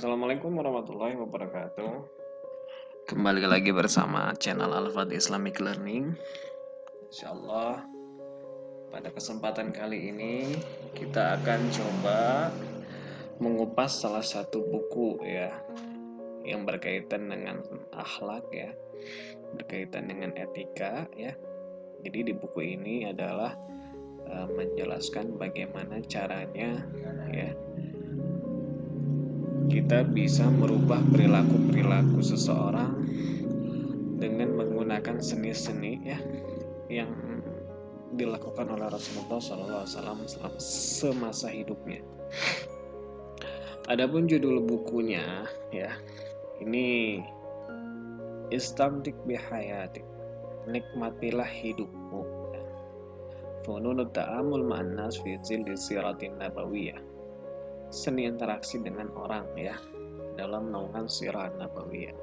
Assalamualaikum warahmatullahi wabarakatuh. Kembali lagi bersama channel Al-Fat Islamic Learning. Insyaallah pada kesempatan kali ini kita akan coba mengupas salah satu buku ya yang berkaitan dengan akhlak ya, berkaitan dengan etika ya. Jadi di buku ini adalah menjelaskan bagaimana caranya ya kita bisa merubah perilaku seseorang dengan menggunakan seni-seni ya yang dilakukan oleh Rasulullah SAW selama semasa hidupnya. Adapun judul bukunya ya, ini Istamtik bihayatik, nikmatilah hidupmu. Fununut ta'amul ma'an nas fi zilli siratin nabawiyah, seni interaksi dengan orang ya dalam naungan sirah nabawiyah.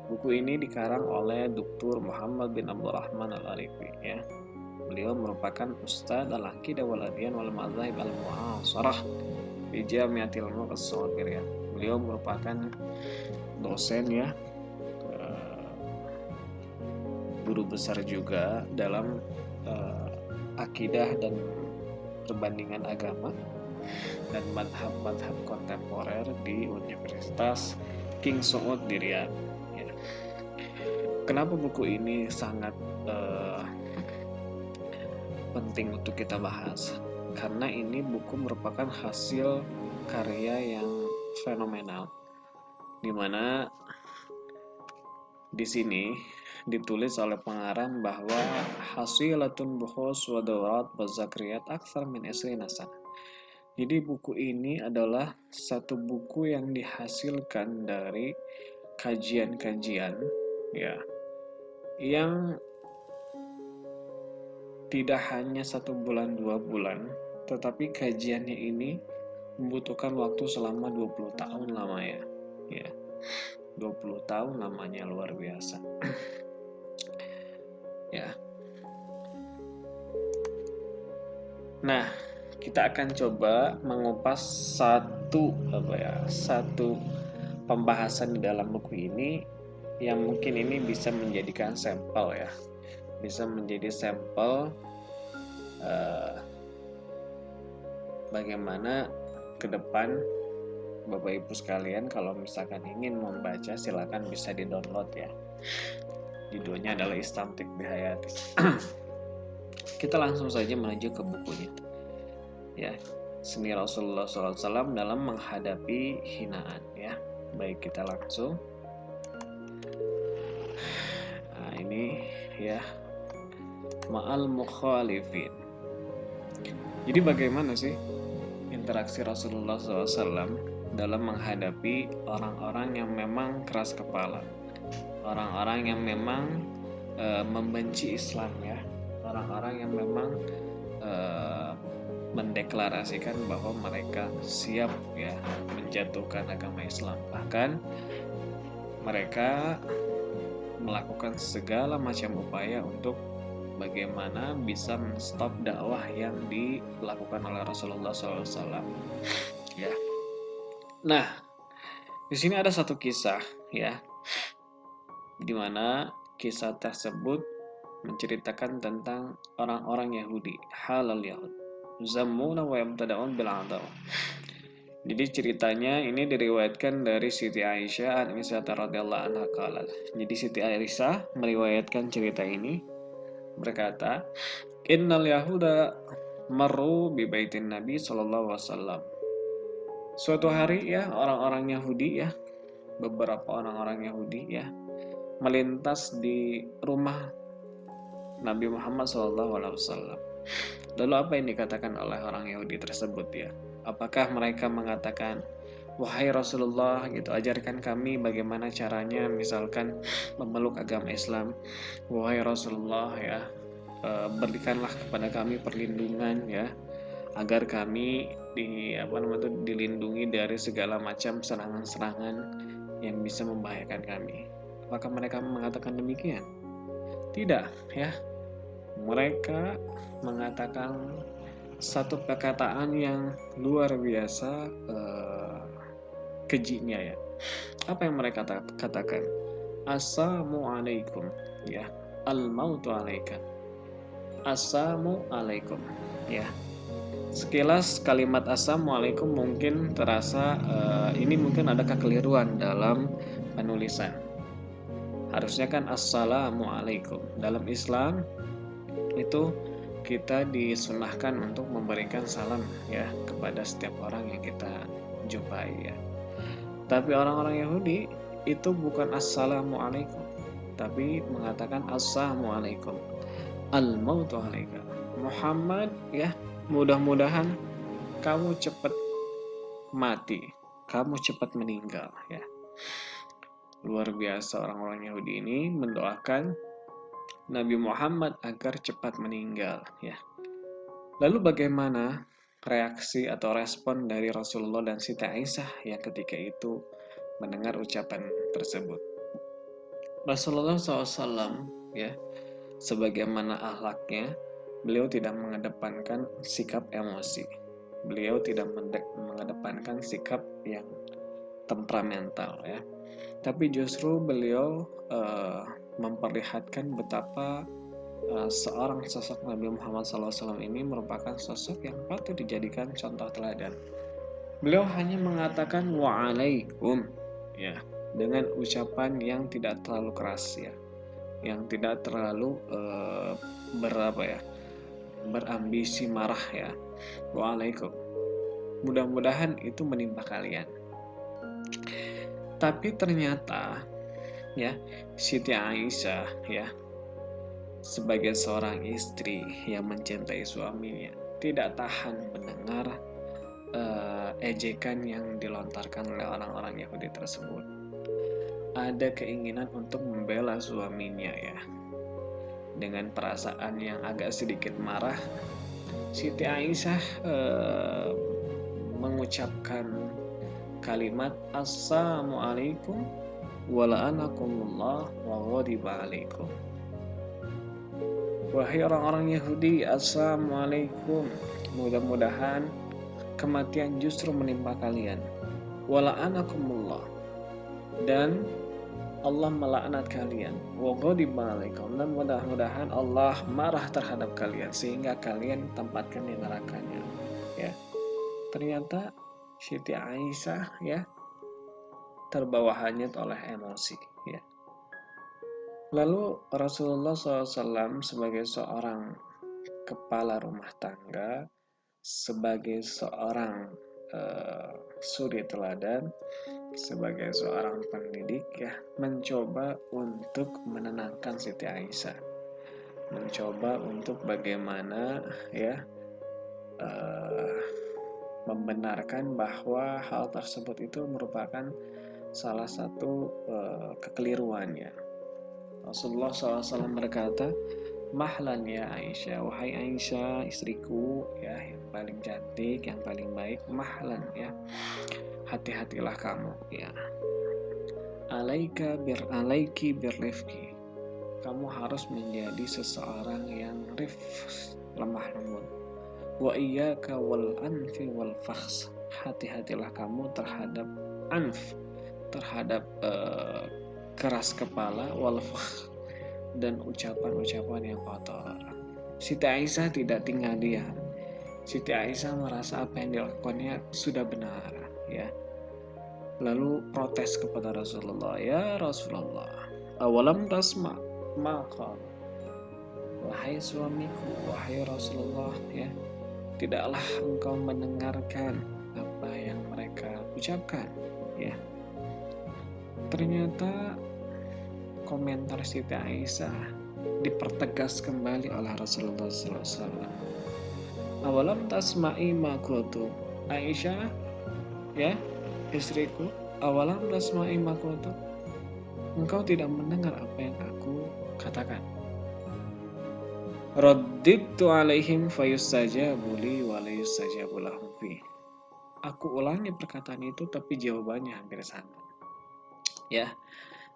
Buku ini dikarang oleh Dr. Muhammad bin Abdurrahman Al-Arifi ya. Beliau merupakan Ustadz Al-Aqidah wal Adyan wal Madzhab Al-Mu'asarah di Jamiatil Mulk As-Saghirah. Beliau merupakan dosen ya, guru besar juga dalam akidah dan perbandingan agama dan madhab-madhab kontemporer di Universitas King Saud di Riyadh ya. Kenapa buku ini sangat penting untuk kita bahas? Karena ini buku merupakan hasil karya yang fenomenal, dimana di sini ditulis oleh pengarang bahwa hasilatun buhus wa dawrat wa zakriyat akthar min isrina sana. Jadi buku ini adalah satu buku yang dihasilkan dari kajian-kajian ya, yang tidak hanya 1 bulan 2 bulan, tetapi kajiannya ini membutuhkan waktu selama 20 tahun lamanya ya. 20 tahun lamanya, luar biasa. Ya. Nah, kita akan coba mengupas satu pembahasan di dalam buku ini yang mungkin ini bisa menjadikan sampel ya, bisa menjadi sampel bagaimana ke depan Bapak Ibu sekalian kalau misalkan ingin membaca silakan bisa di-download ya. Judulnya adalah Istamtik Bihayati. Kita langsung saja menuju ke bukunya. Ya, seni Rasulullah SAW dalam menghadapi hinaan ya. Baik, kita langsung. Nah, ini ya, ma'al mukhalifin. Jadi bagaimana sih interaksi Rasulullah SAW dalam menghadapi orang-orang yang memang keras kepala, orang-orang yang memang membenci Islam ya, orang-orang yang memang mendeklarasikan bahwa mereka siap ya menjatuhkan agama Islam, bahkan mereka melakukan segala macam upaya untuk bagaimana bisa menstop dakwah yang dilakukan oleh Rasulullah SAW ya. Nah, di sini ada satu kisah ya, di mana kisah tersebut menceritakan tentang orang-orang Yahudi, halal Yahud, zammuna wa yamtada'un bil adaw. Jadi ceritanya ini diriwayatkan dari Siti Aisyah an-Aisyah radhiyallahu anha qalat. Jadi Siti Aisyah meriwayatkan cerita ini berkata, innal yahuda marru bi baitin Nabi sallallahu alaihi wasallam. Suatu hari ya, orang-orang Yahudi ya, beberapa orang-orang Yahudi ya, melintas di rumah Nabi Muhammad SAW. Lalu apa yang dikatakan oleh orang Yahudi tersebut ya? Apakah mereka mengatakan, wahai Rasulullah gitu, ajarkan kami bagaimana caranya misalkan memeluk agama Islam. Wahai Rasulullah ya, berikanlah kepada kami perlindungan ya, agar kami dilindungi dari segala macam serangan-serangan yang bisa membahayakan kami. Apakah mereka mengatakan demikian? Tidak ya. Mereka mengatakan satu perkataan yang luar biasa kejinya ya. Apa yang mereka katakan? Assalamualaikum ya. Al-mautu alaika. Assalamualaikum ya. Sekilas kalimat assalamualaikum mungkin terasa ini mungkin ada kekeliruan dalam penulisan. Harusnya kan assalamualaikum. Dalam Islam itu kita disunahkan untuk memberikan salam ya kepada setiap orang yang kita jumpai ya. Tapi orang-orang Yahudi itu bukan assalamualaikum, tapi mengatakan assalamualaikum. Al-mautu alaika. Muhammad ya, mudah-mudahan kamu cepat mati, kamu cepat meninggal ya. Luar biasa orang-orang Yahudi ini mendoakan Nabi Muhammad agar cepat meninggal ya. Lalu bagaimana reaksi atau respon dari Rasulullah dan Siti Aisyah yang ketika itu mendengar ucapan tersebut? Rasulullah SAW ya, sebagaimana akhlaknya, beliau tidak mengedepankan sikap emosi. Beliau tidak mengedepankan sikap yang temperamental ya. Tapi justru beliau memperlihatkan betapa seorang sosok Nabi Muhammad SAW ini merupakan sosok yang patut dijadikan contoh teladan. Beliau hanya mengatakan wa'alaikum ya, dengan ucapan yang tidak terlalu keras ya, yang tidak terlalu berambisi marah ya. Wa'alaikum. Mudah-mudahan itu menimpa kalian. Tapi ternyata ya, Siti Aisyah ya, sebagai seorang istri yang mencintai suaminya, tidak tahan mendengar ejekan yang dilontarkan oleh orang-orang Yahudi tersebut. Ada keinginan untuk membela suaminya ya. Dengan perasaan yang agak sedikit marah, Siti Aisyah mengucapkan kalimat assalamualaikum wa la'anakumullah wa ghadiba alaikum. Wahai orang-orang Yahudi, assalamualaikum, mudah-mudahan kematian justru menimpa kalian. Wa la'anakumullah, dan Allah melaknat kalian. Wa ghadiba alaikum, dan mudah-mudahan Allah marah terhadap kalian sehingga kalian tempatkan di nerakanya. Ya. Ternyata Siti Aisyah ya terbawa hanyut oleh emosi ya. Lalu Rasulullah SAW sebagai seorang kepala rumah tangga, sebagai seorang suri teladan, sebagai seorang pendidik ya, mencoba untuk menenangkan Siti Aisyah, mencoba untuk bagaimana ya membenarkan bahwa hal tersebut itu merupakan salah satu kekeliruannya. Rasulullah SAW berkata, mahlan ya Aisyah, wahai Aisyah istriku ya, yang paling cantik, yang paling baik, mahlan ya, hati-hatilah kamu ya. Alaiki birrifqi, kamu harus menjadi seseorang yang lemah lembut. Wa iyyaka wal anfi wal fakhs, hati-hatilah kamu terhadap anf, terhadap keras kepala, wal fakhs, dan ucapan-ucapan yang kotor. Siti Aisyah tidak tinggal diam. Siti Aisyah merasa apa yang dilakukannya sudah benar ya. Lalu protes kepada Rasulullah, ya Rasulullah, awalam tasma maqal, wahai suamiku, wahai Rasulullah ya, tidaklah engkau mendengarkan apa yang mereka ucapkan ya. Ternyata komentar Siti Aisyah dipertegas kembali oleh Rasulullah SAW. Awalam tasma'i ma qultu, Aisyah ya istriku, awalam tasma'i ma qultu, engkau tidak mendengar apa yang aku katakan. Radditu alaihim fayustajabu li wa la yustajabu lahum fi. Aku ulangi perkataan itu tapi jawabannya hampir sama. Ya.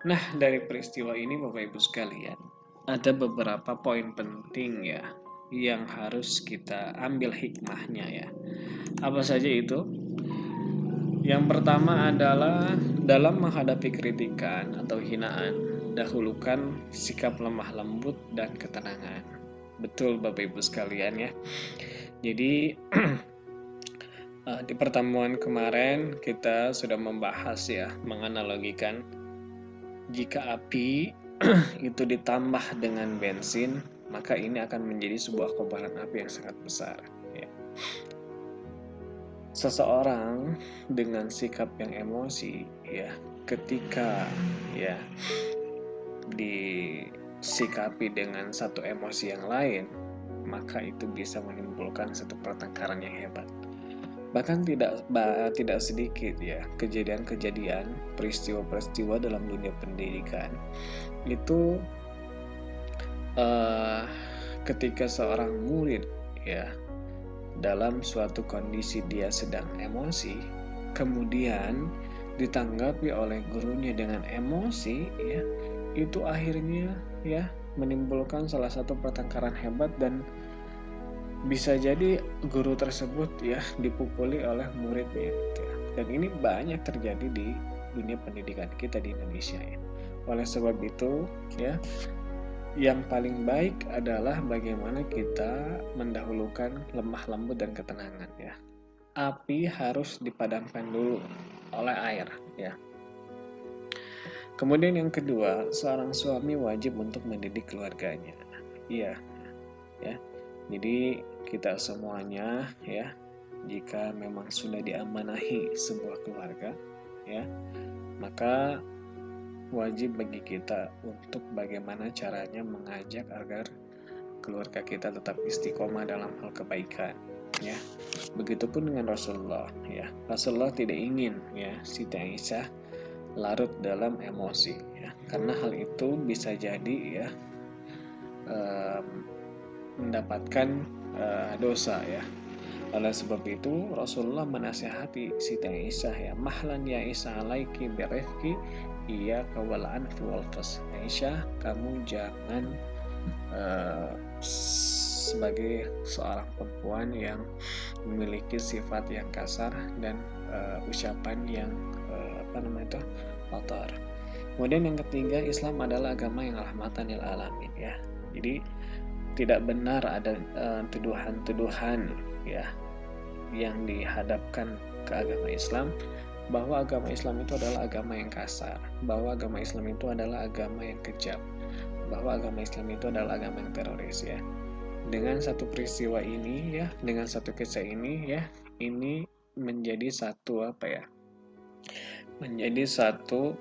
Nah, dari peristiwa ini Bapak Ibu sekalian, ada beberapa poin penting ya yang harus kita ambil hikmahnya ya. Apa saja itu? Yang pertama adalah dalam menghadapi kritikan atau hinaan, dahulukan sikap lemah lembut dan ketenangan. Betul Bapak Ibu sekalian ya. Jadi di pertemuan kemarin kita sudah membahas ya, menganalogikan jika api itu ditambah dengan bensin, maka ini akan menjadi sebuah kobaran api yang sangat besar. Ya. Seseorang dengan sikap yang emosi, ya, ketika ya disikapi dengan satu emosi yang lain, maka itu bisa menimbulkan satu pertengkaran yang hebat. Bahkan tidak sedikit ya kejadian-kejadian, peristiwa-peristiwa dalam dunia pendidikan itu ketika seorang murid ya dalam suatu kondisi dia sedang emosi, kemudian ditanggapi oleh gurunya dengan emosi ya, itu akhirnya ya menimbulkan salah satu pertengkaran hebat dan bisa jadi guru tersebut ya dipukuli oleh muridnya gitu ya. Dan ini banyak terjadi di dunia pendidikan kita di Indonesia ya. Oleh sebab itu ya, yang paling baik adalah bagaimana kita mendahulukan lemah lembut dan ketenangan ya. Api harus dipadamkan dulu oleh air ya. Kemudian yang kedua, seorang suami wajib untuk mendidik keluarganya. Iya ya. Jadi kita semuanya ya, jika memang sudah diamanahi sebuah keluarga ya, maka wajib bagi kita untuk bagaimana caranya mengajak agar keluarga kita tetap istiqomah dalam hal kebaikan ya. Begitupun dengan Rasulullah ya. Rasulullah tidak ingin ya Siti Aisyah larut dalam emosi ya, karena hal itu bisa jadi ya mendapatkan dosa ya. Oleh sebab itu Rasulullah menasihati Siti Aisyah ya, mahlan ya Aisyah alaiki birifki iya kawalan wal fas. Aisyah, kamu jangan sebagai seorang perempuan yang memiliki sifat yang kasar dan ucapan yang kotor. Kemudian yang ketiga, Islam adalah agama yang rahmatan lil alamin ya. Jadi tidak benar ada tuduhan-tuduhan ya yang dihadapkan ke agama Islam bahwa agama Islam itu adalah agama yang kasar, bahwa agama Islam itu adalah agama yang kejam, bahwa agama Islam itu adalah agama yang teroris ya. Dengan satu peristiwa ini ya, dengan satu kisah ini ya, ini menjadi satu menjadi satu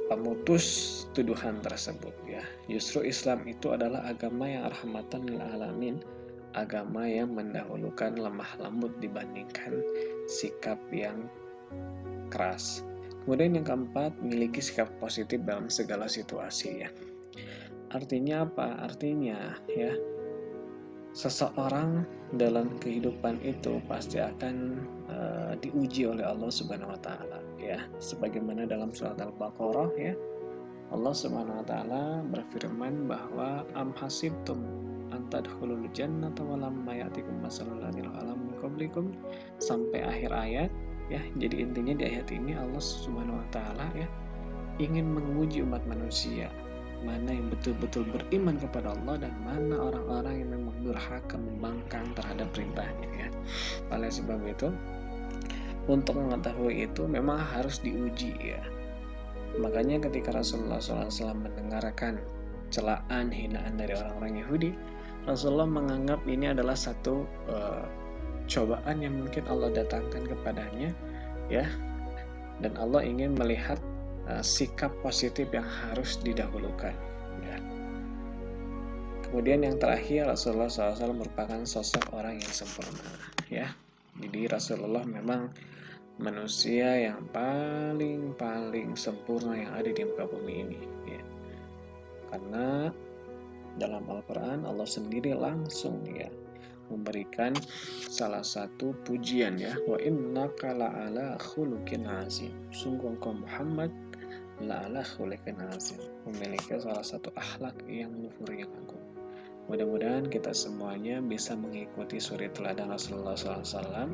pemutus tuduhan tersebut ya. Justru Islam itu adalah agama yang rahmatan lil alamin, agama yang mendahulukan lemah lembut dibandingkan sikap yang keras. Kemudian yang keempat, miliki sikap positif dalam segala situasi ya. Artinya apa? Artinya ya, seseorang dalam kehidupan itu pasti akan diuji oleh Allah Subhanahu wa taala ya. Sebagaimana dalam surat Al-Baqarah ya, Allah Subhanahu wa taala berfirman bahwa am hasibtum an tadkhulul jannata wa lam ya'tikum masalul ladzina khalu min qablikum sampai akhir ayat ya. Jadi intinya di ayat ini Allah Subhanahu wa taala ya ingin menguji umat manusia, mana yang betul-betul beriman kepada Allah dan mana orang-orang yang memang durhaka membangkang terhadap perintahnya ya. Oleh sebab itu, untuk mengetahui itu memang harus diuji ya. Makanya ketika Rasulullah SAW mendengarkan celaan, hinaan dari orang-orang Yahudi, Rasulullah menganggap ini adalah satu cobaan yang mungkin Allah datangkan kepadanya ya, dan Allah ingin melihat sikap positif yang harus didahulukan ya. Kemudian yang terakhir, Rasulullah SAW merupakan sosok orang yang sempurna ya. Jadi Rasulullah memang manusia yang paling sempurna yang ada di muka bumi ini ya. Karena dalam Al-Quran Allah sendiri langsung ya memberikan salah satu pujian ya, wa innaka la'ala khuluqin azim, sungguh engkau Muhammad la'ala khuluqin azim, memiliki salah satu akhlak yang luhur yang agung. Mudah-mudahan kita semuanya bisa mengikuti suri teladan Rasulullah SAW